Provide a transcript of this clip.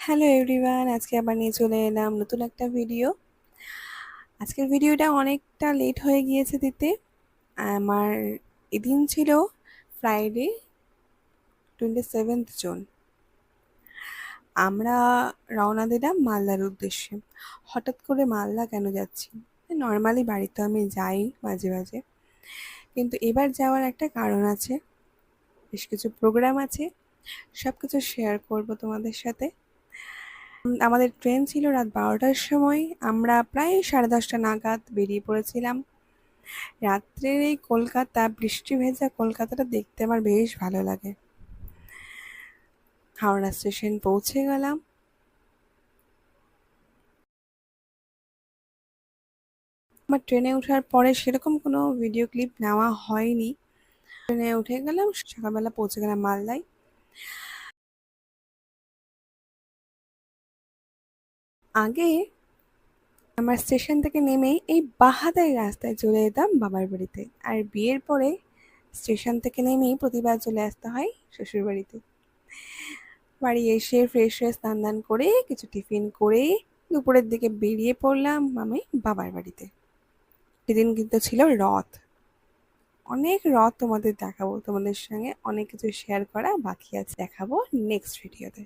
Hello everyone, আজকে আবার নিয়ে চলে এলাম নতুন একটা ভিডিও। আজকের ভিডিওটা অনেকটা লেট হয়ে গিয়েছে দিতে। আমার এদিন ছিল ফ্রাইডে 27 জুন। আমরা রওনা দিলাম মালদার উদ্দেশ্যে। হঠাৎ করে মালদা কেন যাচ্ছি? নর্মালি বাড়িতে আমি যাই মাঝে মাঝে, কিন্তু এবার যাওয়ার একটা কারণ আছে, বেশ কিছু প্রোগ্রাম আছে, সব কিছু শেয়ার করবো তোমাদের সাথে। আমাদের ট্রেন ছিল রাত 12টার সময়। আমরা প্রায় 10:30 নাগাদ বেরিয়ে পড়েছিলাম। রাত্রের এই কলকাতা, বৃষ্টি ভেজা কলকাতাটা দেখতে আমার বেশ ভালো লাগে। হাওড়া স্টেশন পৌঁছে গেলাম। আমার ট্রেনে ওঠার পরে সেরকম কোনো ভিডিও ক্লিপ নেওয়া হয়নি। ট্রেনে উঠে গেলাম, সকালবেলা পৌঁছে গেলাম মালদায়। আগে আমার স্টেশন থেকে নেমেই এই বাহাদাই রাস্তায় চলে যেতাম বাবার বাড়িতে, আর বিয়ের পরে স্টেশন থেকে নেমেই প্রতিবার চলে আসতে হয় শ্বশুর বাড়িতে। বাড়ি এসে ফ্রেশ হয়ে স্নান দান করে কিছু টিফিন করে দুপুরের দিকে বেরিয়ে পড়লাম আমি বাবার বাড়িতে। সেদিন কিন্তু ছিল রথ। অনেক রথ তোমাদের দেখাবো, তোমাদের সঙ্গে অনেক কিছু শেয়ার করা বাকি আছে, দেখাবো নেক্সট ভিডিওতে।